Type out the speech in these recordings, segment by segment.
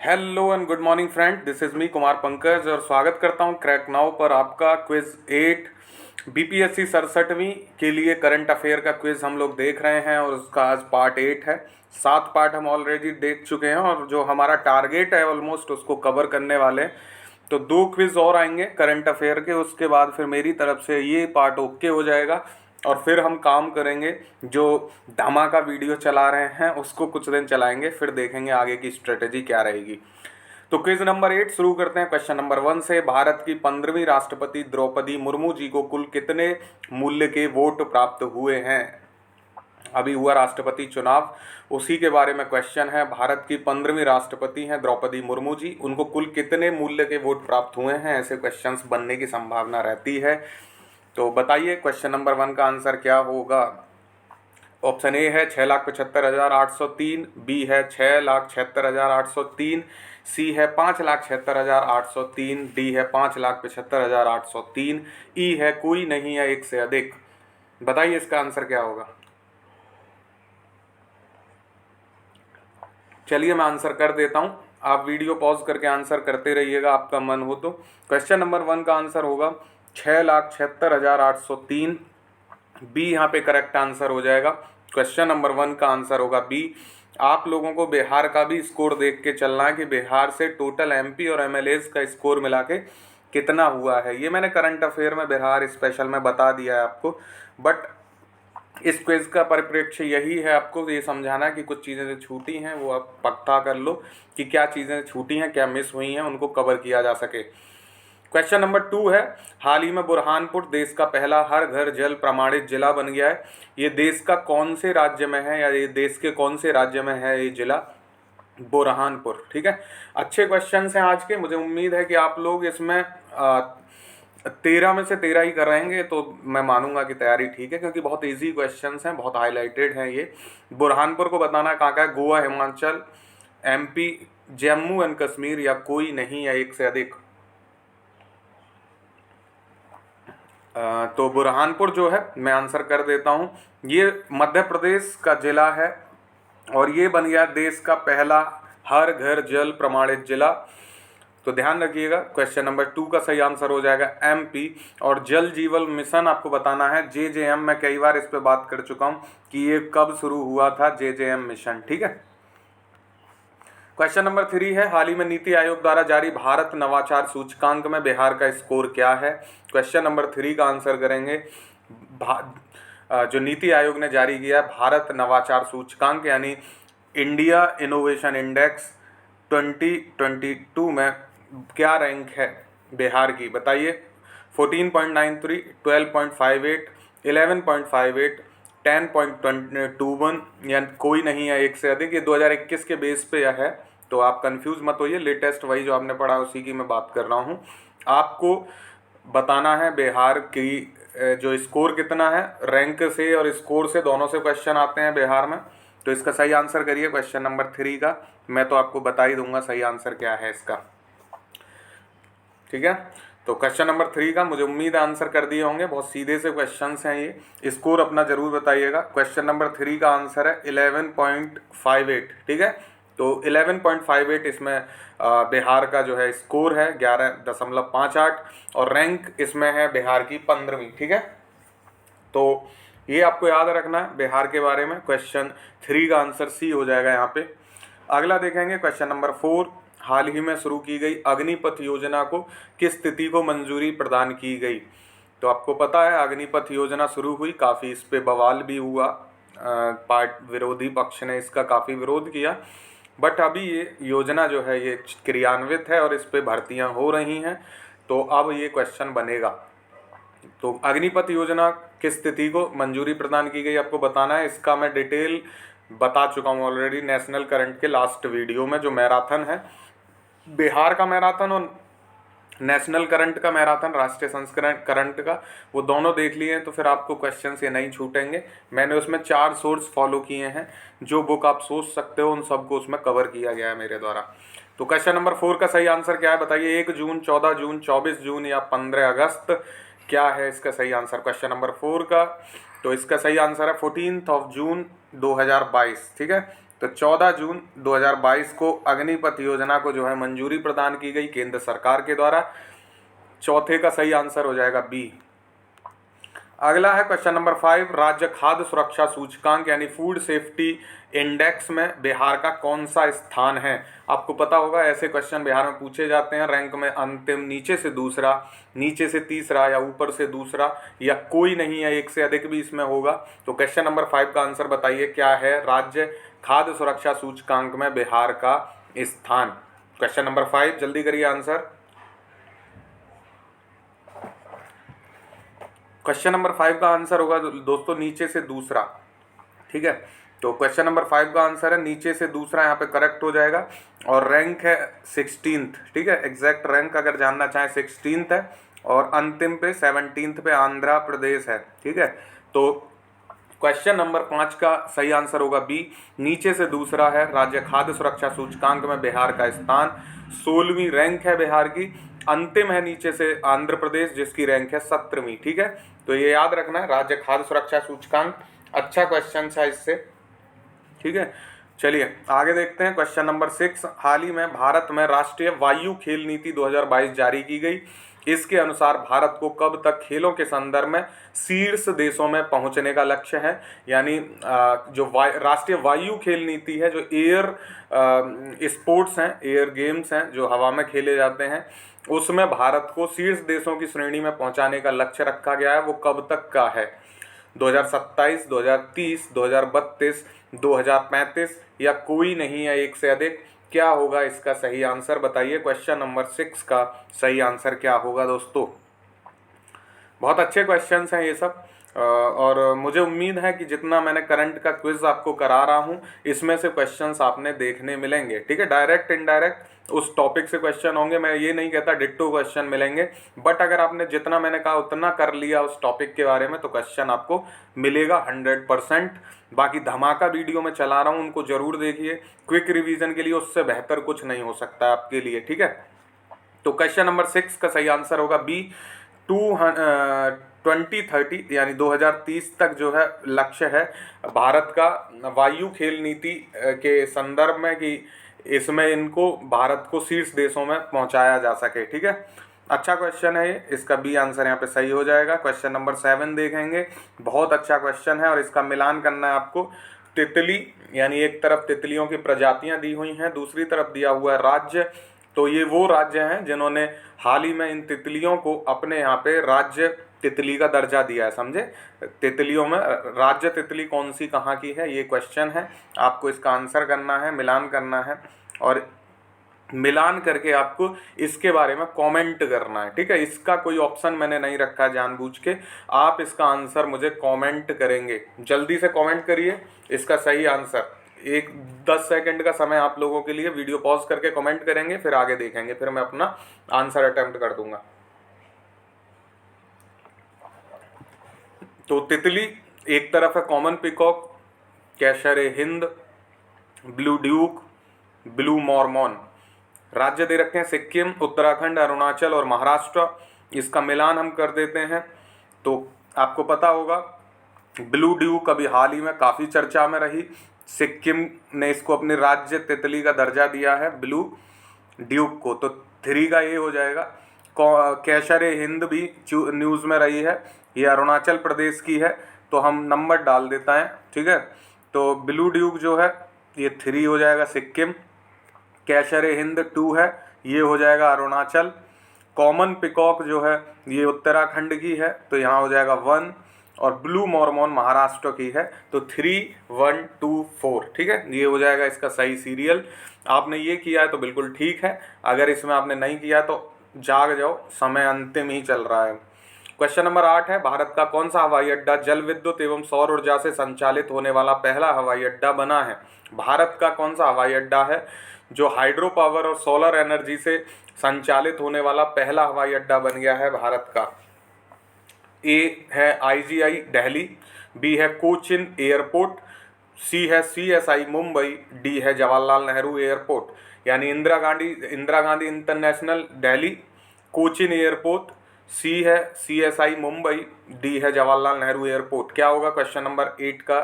Hello and good morning friend, this is me Kumar Pankaj और स्वागत करता हूं क्रैक नाउ पर आपका क्विज 8 बीपीएससी 67वीं के लिए करंट अफेयर का क्विज हम लोग देख रहे हैं और उसका आज पार्ट 8 है। 7 पार्ट हम ऑलरेडी देख चुके हैं और जो हमारा टारगेट है ऑलमोस्ट उसको कवर करने वाले हैं। तो 2 क्विज और आएंगे करंट अफेयर के, उसके बाद फिर मेरी तरफ से ये पार्ट ओके हो जाएगा और फिर हम काम करेंगे। जो धमाका वीडियो चला रहे हैं उसको कुछ दिन चलाएंगे, फिर देखेंगे आगे की स्ट्रेटेजी क्या रहेगी। तो क्विज नंबर 8 शुरू करते हैं क्वेश्चन नंबर 1 से। भारत की 15वीं राष्ट्रपति द्रौपदी मुर्मू जी को कुल कितने मूल्य के वोट प्राप्त हुए हैं? अभी हुआ राष्ट्रपति चुनाव, उसी के बारे में क्वेश्चन है। भारत की 15वीं राष्ट्रपति हैं द्रौपदी मुर्मू जी, उनको कुल कितने मूल्य के वोट प्राप्त हुए हैं? ऐसे क्वेश्चंस बनने की संभावना रहती है। तो बताइए क्वेश्चन नंबर 1 का आंसर क्या होगा। ऑप्शन ए है 6,75,803, बी है 6,76,803, सी है 5,76,803, डी है 5,75,803, ई है कोई नहीं है एक से अधिक। बताइए इसका आंसर क्या होगा। चलिए मैं आंसर कर देता हूं, आप वीडियो पॉज करके आंसर करते रहिएगा आपका मन हो तो। क्वेश्चन नंबर 1 का आंसर होगा 6,76,803, बी यहाँ पे करेक्ट आंसर हो जाएगा। क्वेश्चन नंबर 1 का आंसर होगा बी। आप लोगों को बिहार का भी स्कोर देख के चलना है कि बिहार से टोटल एमपी और एमएलएज का स्कोर मिला के कितना हुआ है। ये मैंने करंट अफेयर में बिहार स्पेशल में बता दिया है आपको, बट इस क्विज का परिप्रेक्ष्य यही है, आपको ये समझाना कि कुछ चीज़ें जो छूटी हैं वो आप पक्का कर लो कि क्या चीज़ें छूटी हैं, क्या मिस हुई हैं, उनको कवर किया जा सके। क्वेश्चन नंबर 2 है, हाल ही में बुरहानपुर देश का पहला हर घर जल प्रमाणित जिला बन गया है। ये देश का कौन से राज्य में है, या ये देश के कौन से राज्य में है ये जिला? बुरहानपुर। ठीक है, अच्छे क्वेश्चन हैं आज के। मुझे उम्मीद है कि आप लोग इसमें 13 में से 13 ही कर रहेंगे, तो मैं मानूंगा कि तैयारी ठीक है, क्योंकि बहुत इजी क्वेश्चंस हैं, बहुत हाईलाइटेड हैं ये। बुरहानपुर को बताना कहाँ का है? गोवा, हिमाचल, एमपी, जम्मू एंड कश्मीर, या कोई नहीं है एक से अधिक। तो बुरहानपुर जो है मैं आंसर कर देता हूँ, ये मध्य प्रदेश का जिला है और ये बन गया देश का पहला हर घर जल प्रमाणित जिला। तो ध्यान रखिएगा, क्वेश्चन नंबर 2 का सही आंसर हो जाएगा एमपी। और जल जीवन मिशन आपको बताना है जेजेएम। मैं कई बार इस पे बात कर चुका हूँ कि ये कब शुरू हुआ था जेजेएम मिशन। ठीक है, क्वेश्चन नंबर 3 है, हाल ही में नीति आयोग द्वारा जारी भारत नवाचार सूचकांक में बिहार का स्कोर क्या है? क्वेश्चन नंबर 3 का आंसर करेंगे जो नीति आयोग ने जारी किया है भारत नवाचार सूचकांक यानी इंडिया इनोवेशन इंडेक्स 2022 में क्या रैंक है बिहार की? बताइए। 14.93, 12.58, 11.58, 10.21 या कोई नहीं है एक से अधिक। ये 2021 के बेस पे है, तो आप कंफ्यूज मत होइए। लेटेस्ट वही जो आपने पढ़ा उसी की मैं बात कर रहा हूँ। आपको बताना है बिहार की जो स्कोर कितना है, रैंक से और स्कोर से दोनों से क्वेश्चन आते हैं बिहार में। तो इसका सही आंसर करिए क्वेश्चन नंबर 3 का। मैं तो आपको बता ही दूंगा सही आंसर क्या है इसका। ठीक है, तो क्वेश्चन नंबर 3 का मुझे उम्मीद है आंसर कर दिए होंगे। बहुत सीधे से क्वेश्चंस हैं ये, स्कोर अपना जरूर बताइएगा। क्वेश्चन नंबर 3 का आंसर है 11.58। ठीक है, तो 11.58 इसमें बिहार का जो है स्कोर है 11.58 और रैंक इसमें है बिहार की 15वीं। ठीक है, तो ये आपको याद रखना है बिहार के बारे में। क्वेश्चन 3 का आंसर सी हो जाएगा यहाँ पे। अगला देखेंगे क्वेश्चन नंबर 4, हाल ही में शुरू की गई अग्निपथ योजना को किस तिथि को मंजूरी प्रदान की गई? तो आपको पता है अग्निपथ योजना शुरू हुई, काफ़ी इस पे बवाल भी हुआ, विरोधी पक्ष ने इसका काफ़ी विरोध किया, बट अभी ये योजना जो है ये क्रियान्वित है और इस पे भर्तियां हो रही हैं। तो अब ये क्वेश्चन बनेगा, तो अग्निपथ योजना किस तिथि को मंजूरी प्रदान की गई आपको बताना है। इसका मैं डिटेल बता चुका हूँ ऑलरेडी नेशनल करंट के लास्ट वीडियो में। जो मैराथन है बिहार का मैराथन और नेशनल करंट का मैराथन, राष्ट्रीय संस्करण करंट का, वो दोनों देख लिए हैं तो फिर आपको क्वेश्चन ये नहीं छूटेंगे। मैंने उसमें 4 सोर्स फॉलो किए हैं, जो बुक आप सोच सकते हो उन सबको उसमें कवर किया गया है मेरे द्वारा। तो क्वेश्चन नंबर 4 का सही आंसर क्या है बताइए? 1 जून, 14 जून, 24 जून या 15 अगस्त, क्या है इसका सही आंसर क्वेश्चन नंबर 4 का? तो इसका सही आंसर है 14 जून 2022। ठीक है, तो 14 जून 2022 को अग्निपथ योजना को जो है मंजूरी प्रदान की गई केंद्र सरकार के द्वारा। चौथे का सही आंसर हो जाएगा बी। अगला है क्वेश्चन नंबर 5, राज्य खाद्य सुरक्षा सूचकांक यानी फूड सेफ्टी इंडेक्स में बिहार का कौन सा स्थान है। आपको पता होगा ऐसे क्वेश्चन बिहार में पूछे जाते हैं, रैंक में अंतिम, नीचे से दूसरा, नीचे से तीसरा या ऊपर से दूसरा, या कोई नहीं है, एक से अधिक भी इसमें होगा। तो क्वेश्चन नंबर 5 का आंसर बताइए क्या है राज्य खाद्य सुरक्षा सूचकांक में बिहार का स्थान। क्वेश्चन नंबर 5 जल्दी करिए आंसर। क्वेश्चन नंबर 5 का आंसर होगा दोस्तों नीचे से दूसरा। ठीक है, तो क्वेश्चन नंबर 5 का आंसर है नीचे से दूसरा, यहाँ पे करेक्ट हो जाएगा। और रैंक है 16th। ठीक है, एग्जैक्ट रैंक अगर जानना चाहें 16th है, और अंतिम पे 17th पे आंध्र प्रदेश है। ठीक है, तो क्वेश्चन नंबर 5 का सही आंसर होगा बी, नीचे से दूसरा है राज्य खाद्य सुरक्षा सूचकांक में बिहार का स्थान। 16वीं रैंक है बिहार की, अंतिम है नीचे से आंध्र प्रदेश जिसकी रैंक है 17वीं। ठीक है, तो ये याद रखना है राज्य खाद्य सुरक्षा सूचकांक। अच्छा क्वेश्चन है इससे। ठीक है, चलिए आगे देखते हैं। क्वेश्चन नंबर 6, हाल ही में भारत में राष्ट्रीय वायु खेल नीति 2022 जारी की गई। इसके अनुसार भारत को कब तक खेलों के संदर्भ में शीर्ष देशों में पहुंचने का लक्ष्य है। यानी जो राष्ट्रीय वायु खेल नीति है, जो एयर स्पोर्ट्स हैं, एयर गेम्स हैं जो हवा में खेले जाते हैं, उसमें भारत को शीर्ष देशों की श्रेणी में पहुंचाने का लक्ष्य रखा गया है। वो कब तक का है, 2027, 2030, 2032, 2035 या कोई नहीं है, एक से अधिक। क्या होगा इसका सही आंसर बताइए। क्वेश्चन नंबर 6 का सही आंसर क्या होगा दोस्तों। बहुत अच्छे क्वेश्चंस हैं ये सब, और मुझे उम्मीद है कि जितना मैंने करंट का क्विज आपको करा रहा हूँ इसमें से क्वेश्चंस आपने देखने मिलेंगे। ठीक है, डायरेक्ट इनडायरेक्ट उस टॉपिक से क्वेश्चन होंगे, मैं ये नहीं कहता डिट्टो क्वेश्चन मिलेंगे, बट अगर आपने जितना मैंने कहा उतना कर लिया उस टॉपिक के बारे में तो क्वेश्चन आपको मिलेगा 100%। बाकी धमाका वीडियो में चला रहा हूँ, उनको जरूर देखिए, क्विक रिवीजन के लिए उससे बेहतर कुछ नहीं हो सकता आपके लिए। ठीक है, तो क्वेश्चन नंबर 6 का सही आंसर होगा बी। 2030 यानी 2030 तक जो है लक्ष्य है भारत का वायु खेल नीति के संदर्भ में, कि इसमें इनको भारत को शीर्ष देशों में पहुंचाया जा सके। ठीक है, अच्छा क्वेश्चन है ये, इसका बी आंसर यहाँ पे सही हो जाएगा। क्वेश्चन नंबर 7 देखेंगे, बहुत अच्छा क्वेश्चन है और इसका मिलान करना है आपको। तितली यानी एक तरफ तितलियों की प्रजातियां दी हुई हैं, दूसरी तरफ दिया हुआ है राज्य। तो ये वो राज्य हैं जिन्होंने हाल ही में इन तितलियों को अपने यहाँ पे राज्य तितली का दर्जा दिया है। समझे, तितलियों में राज्य तितली कौन सी कहाँ की है, ये क्वेश्चन है। आपको इसका आंसर करना है, मिलान करना है, और मिलान करके आपको इसके बारे में कमेंट करना है। ठीक है, इसका कोई ऑप्शन मैंने नहीं रखा जानबूझ के, आप इसका आंसर मुझे कमेंट करेंगे। जल्दी से कमेंट करिए इसका सही आंसर। 10 सेकंड का समय आप लोगों के लिए, वीडियो पॉज करके कमेंट करेंगे, फिर आगे देखेंगे, फिर मैं अपना आंसर अटेम्प्ट कर दूंगा। तो तितली एक तरफ है कॉमन पिकॉक, कैशर ए हिंद, ब्लू ड्यूक, ब्लू मॉर्मॉन। राज्य दे रखे हैं सिक्किम, उत्तराखंड, अरुणाचल और महाराष्ट्र। इसका मिलान हम कर देते हैं। तो आपको पता होगा ब्लू ड्यूक अभी हाल ही में काफ़ी चर्चा में रही, सिक्किम ने इसको अपनी राज्य तितली का दर्जा दिया है ब्लू ड्यूक को, तो 3 का ये हो जाएगा। कैशर ए हिंद भी न्यूज़ में रही है, ये अरुणाचल प्रदेश की है, तो हम नंबर डाल देता है। ठीक है, तो ब्लू ड्यूक जो है ये 3 हो जाएगा सिक्किम, कैशर ए हिंद 2 है, ये हो जाएगा अरुणाचल, कॉमन पिकॉक जो है ये उत्तराखंड की है, तो यहाँ हो जाएगा 1, और ब्लू मॉर्मॉन महाराष्ट्र की है, तो 3, 1, 2, 4। ठीक है, ये हो जाएगा इसका सही सीरियल। आपने ये किया है तो बिल्कुल ठीक है, अगर इसमें आपने नहीं किया तो जाग जाओ, समय अंतिम ही चल रहा है। क्वेश्चन नंबर 8 है, भारत का कौन सा हवाई अड्डा जल विद्युत एवं सौर ऊर्जा से संचालित होने वाला पहला हवाई अड्डा बना है। भारत का कौन सा हवाई अड्डा है जो हाइड्रो पावर और सोलर एनर्जी से संचालित होने वाला पहला हवाई अड्डा बन गया है भारत का। ए है IGI दिल्ली, बी है कोचिन एयरपोर्ट, सी है CSI मुंबई, डी है जवाहरलाल नेहरू एयरपोर्ट। यानी इंदिरा गांधी इंटरनेशनल दिल्ली, कोचिन एयरपोर्ट, सी है CSI मुंबई, डी है जवाहरलाल नेहरू एयरपोर्ट। क्या होगा क्वेश्चन नंबर 8 का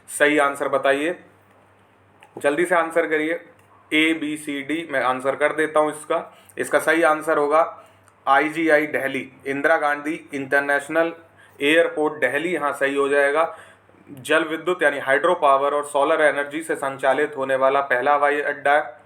सही आंसर बताइए। जल्दी से आंसर करिए। ABCD मैं आंसर कर देता हूँ इसका। इसका सही आंसर होगा IGI Delhi, Indira Gandhi international airport Delhi, यहाँ सही हो जाएगा। जल विद्युत यानी हाइड्रो पावर और सोलर एनर्जी से संचालित होने वाला पहला हवाई अड्डा है।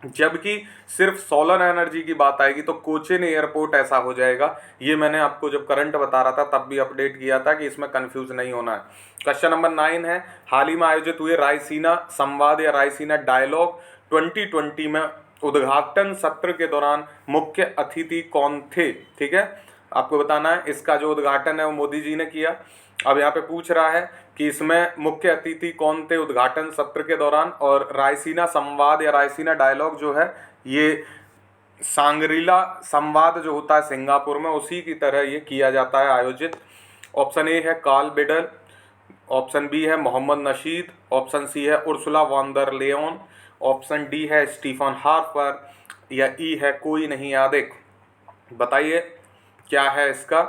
जबकि सिर्फ सोलर एनर्जी की बात आएगी तो कोचीन एयरपोर्ट ऐसा हो जाएगा। ये मैंने आपको जब करंट बता रहा था तब भी अपडेट किया था कि इसमें कंफ्यूज नहीं होना है। क्वेश्चन नंबर 9 है, हाल ही में आयोजित हुए रायसीना संवाद या रायसीना डायलॉग 2020 में उद्घाटन सत्र के दौरान मुख्य अतिथि कौन थे? ठीक है, आपको बताना है। इसका जो उद्घाटन है वो मोदी जी ने किया। अब यहाँ पे पूछ रहा है कि इसमें मुख्य अतिथि कौन थे उद्घाटन सत्र के दौरान, और रायसीना संवाद या रायसीना डायलॉग जो है ये सांग्रीला संवाद जो होता है सिंगापुर में, उसी की तरह ये किया जाता है आयोजित। ऑप्शन ए है कार्ल बिडल, ऑप्शन बी है मोहम्मद नशीद, ऑप्शन सी है Ursula von der Leyen, option D है स्टीफन हार्पर, या ई है कोई नहीं यादेक। बताइए क्या है इसका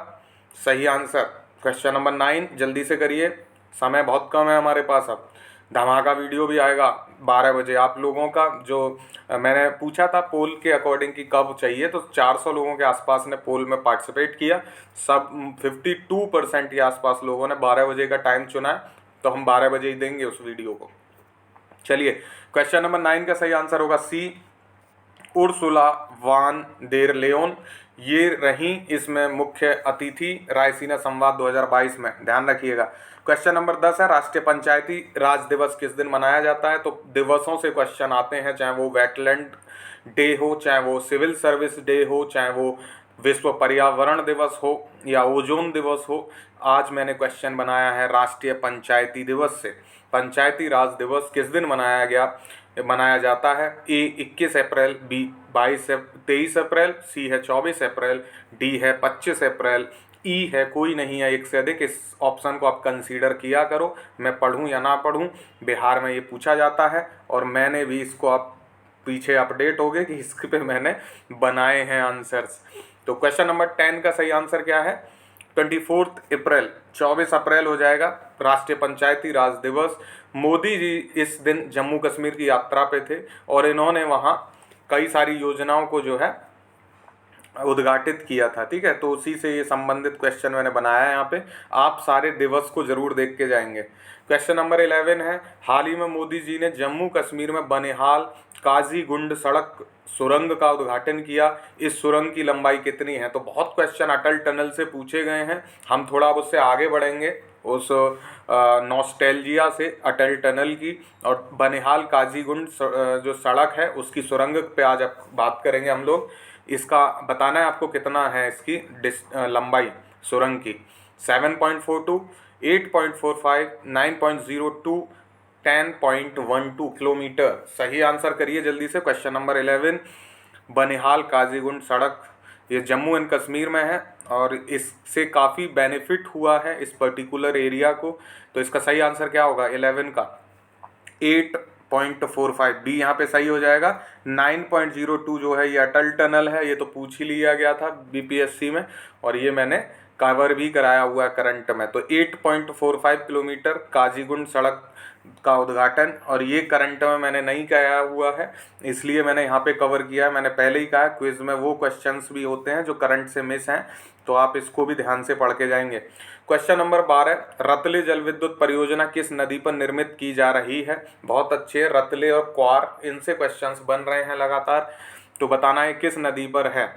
सही आंसर। क्वेश्चन नंबर 9 जल्दी से करिए, समय बहुत कम है हमारे पास। अब धमाका वीडियो भी आएगा 12 बजे। आप लोगों का जो मैंने पूछा था पोल के अकॉर्डिंग कि कब चाहिए, तो 400 लोगों के आसपास ने पोल में पार्टिसिपेट किया। सब 52% के आसपास लोगों ने 12 बजे का टाइम चुना है, तो हम 12 बजे ही देंगे उस वीडियो को। चलिए, क्वेश्चन नंबर 9 का सही आंसर होगा सी, उर्सुला वान डेर लेओन। ये रही इसमें मुख्य अतिथि रायसीना संवाद 2022 में, ध्यान रखिएगा। क्वेश्चन नंबर 10 है, राष्ट्रीय पंचायती राज दिवस किस दिन मनाया जाता है? तो दिवसों से क्वेश्चन आते हैं, चाहे वो वेटलैंड डे हो, चाहे वो सिविल सर्विस डे हो, चाहे वो विश्व पर्यावरण दिवस हो या ओजोन दिवस हो। आज मैंने क्वेश्चन बनाया है राष्ट्रीय पंचायती दिवस से। पंचायती राज दिवस किस दिन मनाया जाता है? ए 21 अप्रैल, बी 23 अप्रैल, सी है 24 अप्रैल, डी है 25 अप्रैल, ई है कोई नहीं है एक से अधिक। इस ऑप्शन को आप कंसीडर किया करो, मैं पढ़ूं या ना पढ़ूं, बिहार में ये पूछा जाता है और मैंने भी इसको, आप पीछे अपडेट हो गए कि इसके पे मैंने बनाए हैं आंसर्स। तो क्वेश्चन नंबर 10 का सही आंसर क्या है? 24 अप्रैल, 24 अप्रैल हो जाएगा राष्ट्रीय पंचायती राज दिवस। मोदी जी इस दिन जम्मू कश्मीर की यात्रा पे थे और इन्होंने वहाँ कई सारी योजनाओं को जो है उद्घाटित किया था। ठीक है, तो उसी से ये संबंधित क्वेश्चन मैंने बनाया है यहाँ पे। आप सारे दिवस को जरूर देख के जाएंगे। क्वेश्चन नंबर 11 है, हाल ही में मोदी जी ने जम्मू कश्मीर में बनिहाल काजीगुंड सड़क सुरंग का उद्घाटन किया। इस सुरंग की लंबाई कितनी है? तो बहुत क्वेश्चन अटल टनल से पूछे गए हैं, हम थोड़ा अब उससे आगे बढ़ेंगे, उस नॉस्टैल्जिया से अटल टनल की, और बनिहाल काजीगुंड जो सड़क है उसकी सुरंग पे आज बात करेंगे हम लोग। इसका बताना है आपको कितना है इसकी लंबाई सुरंग की। 7.42, 8.45, 9.02, 10.12 किलोमीटर। सही आंसर करिए जल्दी से। क्वेश्चन नंबर 11, बनिहाल काजीगुंड सड़क ये जम्मू एंड कश्मीर में है और इससे काफ़ी बेनिफिट हुआ है इस पर्टिकुलर एरिया को। तो इसका सही आंसर क्या होगा 11 का? 8.45, बी यहाँ पे सही हो जाएगा। 9.02 जो है ये अटल टनल है, ये तो पूछ ही लिया गया था बीपीएससी में और ये मैंने कवर भी कराया हुआ है करंट में। तो 8.45 किलोमीटर काजीगुंड सड़क का उद्घाटन, और ये करंट में मैंने नहीं कराया हुआ है इसलिए मैंने यहाँ पे कवर किया है। मैंने पहले ही कहा क्विज में वो क्वेश्चंस भी होते हैं जो करंट से मिस हैं, तो आप इसको भी ध्यान से पढ़ के जाएंगे। क्वेश्चन नंबर 12, रतले जल विद्युत परियोजना किस नदी पर निर्मित की जा रही है? बहुत अच्छे, रतले और क्वार इनसे क्वेश्चंस बन रहे हैं लगातार, तो बताना है किस नदी पर है।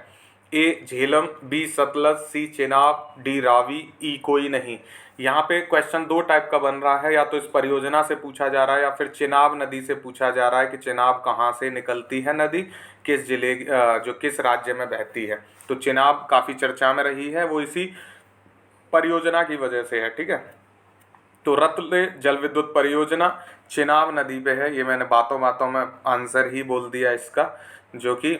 ए झेलम, बी सतलज, सी चेनाब, डी रावी, ई कोई नहीं। यहाँ पे क्वेश्चन दो टाइप का बन रहा है, या तो इस परियोजना से पूछा जा रहा है या फिर चेनाब नदी से पूछा जा रहा है कि चेनाब कहाँ से निकलती है नदी, किस जिले जो किस राज्य में बहती है। तो चेनाब काफ़ी चर्चा में रही है, वो इसी परियोजना की वजह से है। ठीक है, तो रतले जल विद्युत परियोजना चेनाब नदी पे है। ये मैंने बातों बातों में आंसर ही बोल दिया इसका, जो कि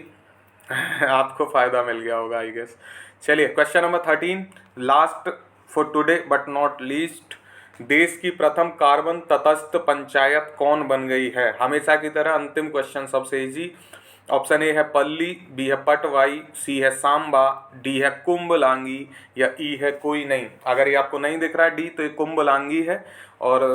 आपको फ़ायदा मिल गया होगा आई गेस। चलिए, question number 13, last for today but not least, देश की प्रथम कार्बन तटस्थ पंचायत कौन बन गई है? हमेशा की तरह अंतिम क्वेश्चन सबसे इजी। ऑप्शन ए है पल्ली, बी है पटवाई, सी है सांबा, डी है कुंभलांगी, या ई है कोई नहीं। अगर ये आपको नहीं दिख रहा है डी, तो ये कुंभलांगी है और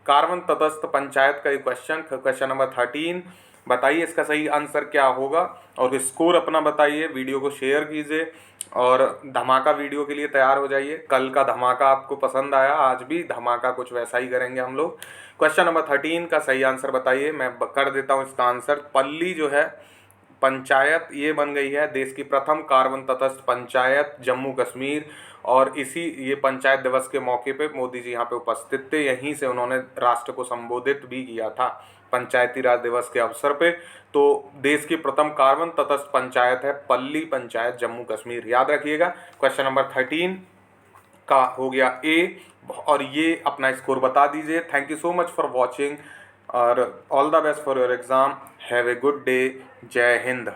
कार्बन तटस्थ पंचायत का ये क्वेश्चन नंबर 13। बताइए इसका सही आंसर क्या होगा और स्कोर अपना बताइए। वीडियो को शेयर कीजिए और धमाका वीडियो के लिए तैयार हो जाइए। कल का धमाका आपको पसंद आया, आज भी धमाका कुछ वैसा ही करेंगे हम लोग। क्वेश्चन नंबर 13 का सही आंसर बताइए। मैं कर देता हूँ इसका आंसर। पल्ली जो है पंचायत, ये बन गई है देश की प्रथम कार्बन तटस्थ पंचायत जम्मू कश्मीर। और इसी ये पंचायत दिवस के मौके पे मोदी जी यहाँ पे उपस्थित थे, यहीं से उन्होंने राष्ट्र को संबोधित भी किया था पंचायती राज दिवस के अवसर पे। तो देश की प्रथम कार्बन तटस्थ पंचायत है पल्ली पंचायत जम्मू कश्मीर, याद रखिएगा। क्वेश्चन नंबर 13 का हो गया ए और ये अपना स्कोर बता दीजिए। Thank you so much for watching और all the best for your exam. Have a good day. जय हिंद।